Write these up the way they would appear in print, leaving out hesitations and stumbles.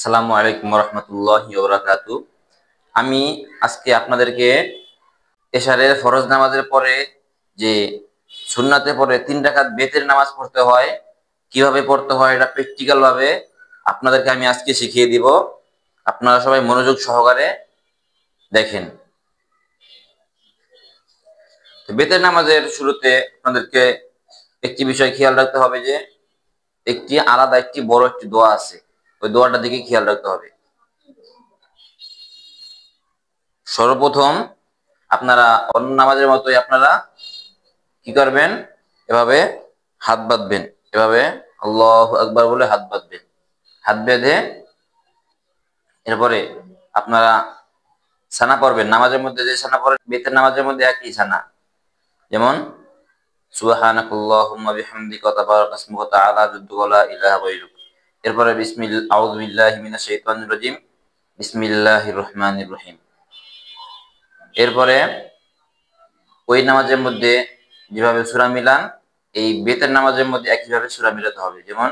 আসসালামু আলাইকুম রহমতুল্লাহি ওয়া বারাকাতুহু। আমি আজকে আপনাদেরকে এশারের ফরজ নামাজের পরে যে সুন্নাতে পরে 3 রাকাত বেতের নামাজ পড়তে হয়, কিভাবে পড়তে হয় এটা প্র্যাকটিক্যাল ভাবে আপনাদেরকে আমি আজকে শিখিয়ে দিব। আপনারা সবাই মনোযোগ সহকারে দেখেন। তো বেতের নামাজের শুরুতে আপনাদেরকে একটি বিষয় খেয়াল রাখতে হবে যে একটি আলাদা বড় একটি দোয়া আছে, ওই দোয়াটার দিকে খেয়াল রাখতে হবে। সর্বপ্রথম আপনারা অন্য নামাজের মতোই আপনারা কি করবেন, এভাবে হাত বাঁধবেন, এভাবে আল্লাহু আকবার বলে হাত বাঁধবেন। হাত বেঁধে এরপরে আপনারা সানা পড়বেন। নামাজের মধ্যে যে সানা পড়েন বেতের নামাজের মধ্যে একই সানা, যেমন সুবহানাকাল্লাহুম্মা বিহামদিকা ওয়া তাবারাকা ইসমুকা ওয়া তাআলা জাদ্দুকা ওয়া লা ইলাহা গায়রুক। এরপরে আউযু বিল্লাহি মিনাশ শাইতানির রাজিম, বিসমিল্লাহির রহমানির রহিম। এরপরে ওই নামাজের মধ্যে যেভাবে সূরা মিলান, এই বেতের নামাজের মধ্যে একইভাবে সূরা মিলাতে হবে। যেমন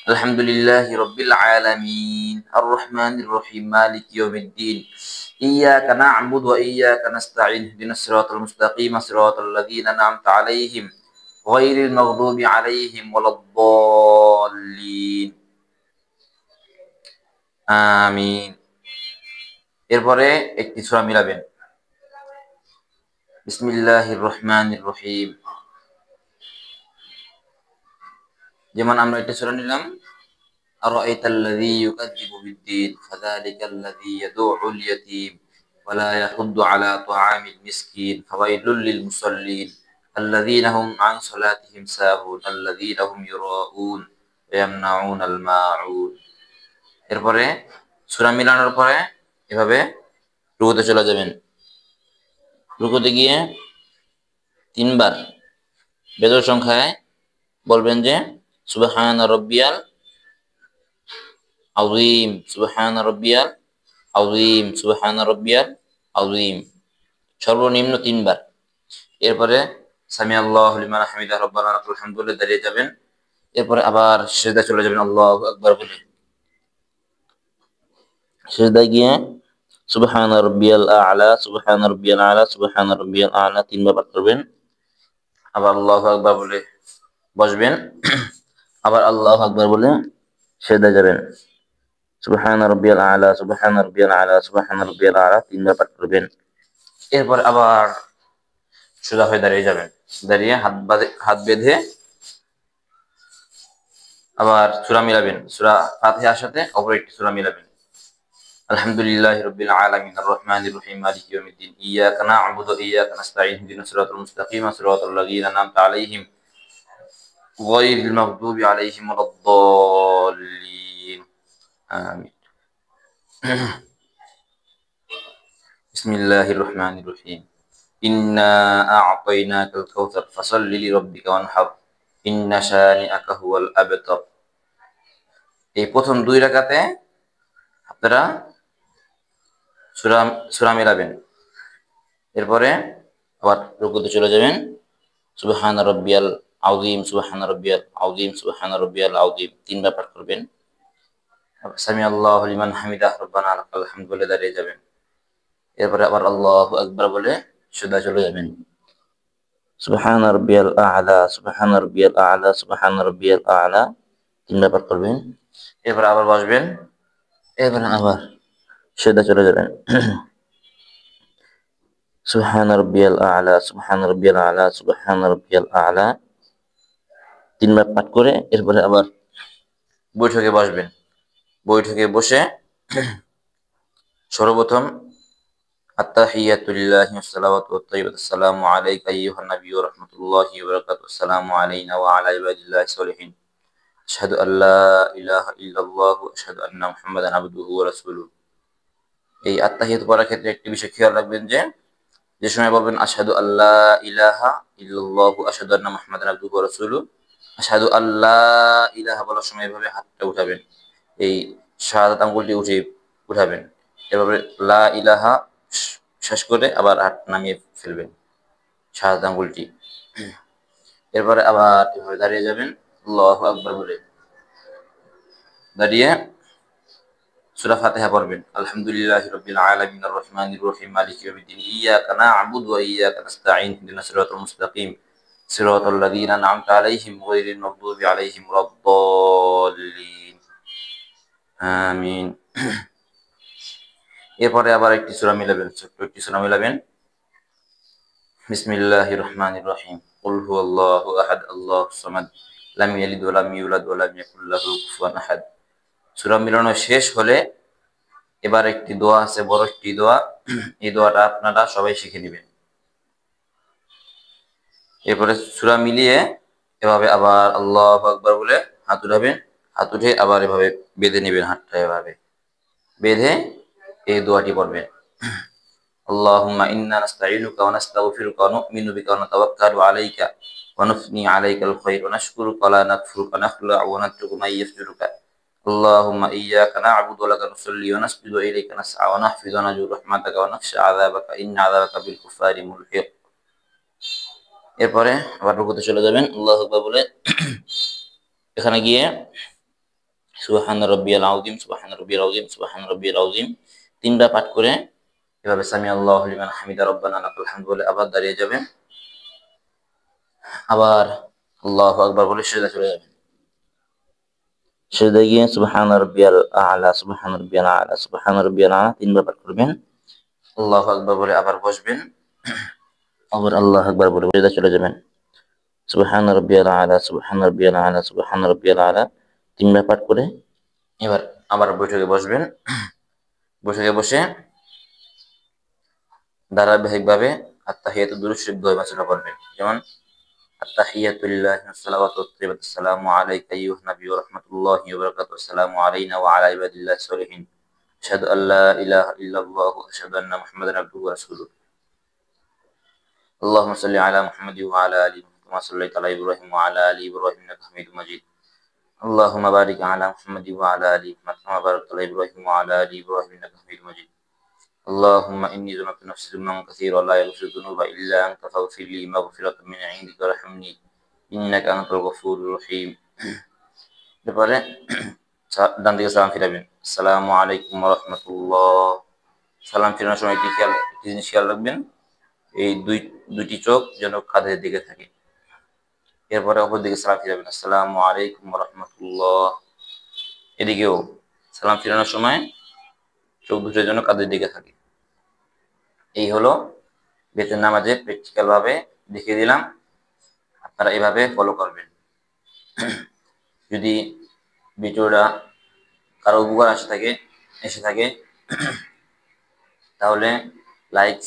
আলহামদুলিল্লাহি রাব্বিল আলামিন আর রহমানির রহিম মালিকি ইয়াউমিদ্দিন ইয়্যাকা না'বুদু ওয়া ইয়্যাকা নাস্তাঈন ইহদিনাস সিরাতাল মুস্তাকিম সিরাতাল লাযীনা আন'আমতা আলাইহিম গায়রিল মাগদুবি আলাইহিম ওয়ালাদ-দাল্লিন আমিন। এরপরে একটি সূরা মিলাবেন, বিসমিল্লাহির রহমানির রহিম। যেমন আমরা একটা সূরা নিলাম আরাআইতাল্লাযী ইউকাযযিবু বিদ্দীন ফাযালিকাল্লাযী ইয়াদু'উল ইয়াতীম ওয়া লা ইয়াহুদ্দু আলা তুআমিল মিসকিন ফাওয়াইলুল লিল মুসাল্লিন আল্লাযীনা হুম আন সালাতিহিম সাহুন আল্লাযীনা হুম ইউরাউন ওয়া ইয়ামনাউনাল মাউন। এরপরে সূরা মিলানোর পরে এভাবে রুকুতে চলে যাবেন। রুকুতে গিয়ে 3 বার বেজোড় সংখ্যায় বলবেন যে সুবহানা রাব্বিয়াল আযীম, সুবহানা রাব্বিয়াল আযীম, সুবহানা রাব্বিয়াল আযীম, সর্বনিম্ন 3 বার। এরপরে সামি আল্লাহু লিমান হামিদাহু রব্বানা লাকাল হামদু বলে দাঁড়িয়ে যাবেন। এরপরে আবার সিজদায় চলে যাবেন আল্লাহু আকবার বলে। সিজদায় গিয়ে সুবহানা রাব্বিয়াল আ'লা, সুবহানা রাব্বিয়াল আ'লা, সুবহানা রাব্বিয়াল আ'লা 3 বার পাঠ করবেন। আবার আল্লাহু আকবার বলে বসবেন। আবার আল্লাহু আকবার বলে সিজদায় যাবেন। সুবহানা রাব্বিয়াল আ'লা, সুবহানা রাব্বিয়াল আ'লা, সুবহানা রাব্বিয়াল আ'লা 3 বার পাঠ করবেন। এরপর আবার সোজা হয়ে দাঁড়িয়ে যাবেন। দাঁড়িয়ে হাত বেঁধে আবার সূরা মিলাবেন। সূরা ফাতিহার সাথে অপর একটি সূরা মিলাবেন। আলহামদুলিল্লাহি রাব্বিল আলামিন আর রহমানির রহিম মালিকি ইয়াউমিদ্দিন ইয়্যাকা না'বুদু ওয়া ইয়্যাকা নাস্তাঈন ইহদিনাস সিরাতাল মুস্তাকিম সিরাতাল লাযীনা আন'আমতা আলাইহিম গায়রিল মাগদুবি আলাইহিম ওয়ালাদ-দাল্লিন আমিন। বিসমিল্লাহির রহমানির রহিম ইন্না আ'তাইনাকাল কাউসার ফাসাল্লি লিরাব্বিকা ওয়ানহার ইন্না শানিআকা হুয়াল আবতার। এই প্রথম 2 রাকাতে আপনারা সূরা সূরা মিলাবেন। এরপরে আবার রুকুতে চলে যাবেন। সুবহানা রাব্বিয়াল আযীম, সুবহানা রাব্বিয়াল আযীম, সুবহানা রাব্বিয়াল আযীম 3 বার পাঠ করবেন। সামি আল্লাহু লিমান হামিদাহু রব্বানা লাকাল হামদু বলে দাঁড়িয়ে যাবেন। এরপরে আবার আল্লাহু আকবার বলে সিজদায় চলে যাবেন। সুবহানা রাব্বিয়াল আ'লা, সুবহানা রাব্বিয়াল আ'লা, সুবহানা রাব্বিয়াল আ'লা 3 বার পাঠ করবেন। এরপর আবার বসবেন। এরপর আবার সিজদায় চলে যাবেন। সুবহানা রাব্বিয়াল আ'লা, সুবহানা রাব্বিয়াল আ'লা, সুবহানা রাব্বিয়াল আ'লা 3 বার পাঠ করে এরপরে আবার বৈঠকে বসবেন। বৈঠকে বসে সর্বপ্রথম আত্তাহিয়াতু লিল্লাহি ওয়াস সালাওয়াতু ওয়াত তাইয়্যিবাতু আসসালামু আলাইকা আইয়ুহান নাবিয়্যু ওয়া রাহমাতুল্লাহি ওয়া বারাকাতুহু আসসালামু আলাইনা ওয়া আলা ইবাদিল্লাহিস সলিহিন আশহাদু আল্লা ইলাহা ইল্লাল্লাহু ওয়া আশহাদু আন্না মুহাম্মাদান আবদুহু ওয়া রাসূলুহু। এই আত্তাহিয়াত পড়ার ক্ষেত্রে একটি বিষয় খেয়াল রাখবেন যে সময় বলবেন আশহাদু আল্লা ইলাহা ইল্লাল্লাহু আশহাদু আন্না মুহাম্মাদান আবদুহু ওয়া রাসূলুহু, আশহাদু আল্লা ইলাহা বলার সময় এভাবে হাতটা উঠাবেন, এই শাহাদাত আঙ্গুলটি উঠাবেন। এভাবে লা ইলাহা শেষ করে আবার হাত নামিয়ে ফেলবেন শাহাদাত আঙ্গুলটি। এরপরে আবার এভাবে দাঁড়িয়ে যাবেন আল্লাহু আকবার বলে। দাঁড়িয়ে সূরা ফাতিহা পড়বেন। আলহামদুলিল্লাহি রাব্বিল আলামিন আর রহমানির রহিম মালিকি ইয়াউমিদ্দিন ইয়্যাকা না'বুদু ওয়া ইয়্যাকা নাস্তাঈন ইহদিনাস সিরাতাল মুস্তাকিম সিরাতাল লাযীনা আন'আমতা আলাইহিম গায়রিল মাগদুবি আলাইহিম ওয়ালাদ-দাল্লিন আমিন। এরপরে আবার একটি সূরা মিলাবেন, ছোট্ট একটি সূরা মিলাবেন। বিসমিল্লাহির রহমানির রহিম কুল হুয়াল্লাহু আহাদ আল্লাহুস সামাদ লাম ইয়ালিদ ওয়া লাম ইউলাদ ওয়া লাম ইয়াকুল লাহু কুফুয়ান আহাদ। সূরা মিলানো শেষ হলে এবার একটি দোয়া আছে, বড় একটি দোয়া। এই দোয়াটা আপনারা সবাই শিখে নেবেন। এরপরে সূরা মিলিয়ে এভাবে আবার আল্লাহু আকবার বলে হাত উঠাবেন। হাত উঠে আবার এভাবে বেঁধে নেবেন, হাতটা এভাবে বেঁধে এই দোয়াটি পড়বেন। আল্লাহুম্মা ইন্না নাস্তাঈনুকা ওয়া নাস্তাগফিরুকা ওয়া নু'মিনু বিকা ওয়া নাতাওয়াক্কালু আলাইকা ওয়া নুসনি আলাইকাল খায়র ওয়া নাশকুরুকা ওয়া লা নাকফুরুকা ওয়া নাখলা'u ওয়া নাতরুকু মান ইয়াফজুরুকা। আল্লাহুম্মা ইয়্যাকা না'বুদু ওয়া লাকা নুসাল্লি ওয়া নাসজুদু ওয়া ইলাইকা নাসআ ওয়া নাহফিযু ওয়া নারজু রাহমাতাকা ওয়া নাখশা আযাবাকা ইন্না আযাবাকা বিল কুফারি মুলহিক। এরপরে আবার রুকুতে চলে যাবেন আল্লাহু আকবার বলে। এখানে গিয়ে সুবহান রাব্বিয়াল আযীম সুবহান রাব্বিয়াল আযীম সুবহান রাব্বিয়াল আযীম তিনবার পাঠ করে এভাবে সামি আল্লাহু লিমান হামিদা রব্বানা লাকাল হামদ বলে আবার দাঁড়িয়ে যাবেন। আবার আল্লাহু আকবার বলে সিজদা চলে যাবেন। সিজদায় গিয়ে সুবহান রাব্বিয়াল আ'লা সুবহান রাব্বিয়াল আ'লা সুবহান রাব্বিয়াল আ'লা তিনবার পাঠ করবেন। আল্লাহু আকবার বলে আবার বসবেন। আবার আল্লাহু আকবার বলে সিজদা চলে যাবেন। সুবহান রাব্বিয়াল আ'লা সুবহান রাব্বিয়াল আ'লা সুবহান রাব্বিয়াল আ'লা তিনবার পাঠ করে এবার আবার বৈঠকে বসবেন। বৈঠকে বসে ধারাবাহিকভাবে আত্তাহিয়াতু দুরূদ শরীফ দোয়া বাচনা করবেন। যেমন আত্তাহিয়াতু লিল্লাহি ওয়াস সালাওয়াতু ওয়াত তাইয়্যিবাতু আসসালামু আলাইকা আইয়ুহান নাবিয়্যু ওয়া রাহমাতুল্লাহি ওয়া বারাকাতুহু আসসালামু আলাইনা ওয়া আলা ইবাদিল্লাহিস সলিহিন আশহাদু আল্লা ইলাহা ইল্লাল্লাহু ওয়া আশহাদু আন্না মুহাম্মাদান আবদুহু ওয়া রাসূলুহু। اللهم صل على محمد وعلى ال محمد كما صليت على ابراهيم وعلى ال ابراهيم انك حميد مجيد اللهم بارك على محمد وعلى ال محمد كما باركت على ابراهيم وعلى ال ابراهيم انك حميد مجيد اللهم اني ظلمت نفسي ظلما كثيرا ولا يغفر الذنوب الا انت فاغفر لي مغفرة من عندك وارحمني انك انت الغفور الرحيم। এরপরে ডান দিকে সালাম ফিরাবেন। আসসালামু আলাইকুম ওয়া রাহমাতুল্লাহ। সালাম ফিরানোর সময় একটি জিনিস খেয়াল রাখবেন, এই দুইটি চোখ যেন কাঁধের দিকে থাকে। এরপরে অপর দিকে সালাম ফিরাবেন। আসসালামু আলাইকুম ওয়া রাহমাতুল্লাহ। এদিকেও সালাম ফিরানোর সময় চোখ দুটো যেন কাঁধের দিকে থাকে। এই হলো বেতের নামাজে প্র্যাকটিক্যাল ভাবে দেখিয়ে দিলাম, আপনারা এভাবে ফলো করবেন। যদি ভিডিওটা কারো উপকার এসে থাকে তাহলে লাইক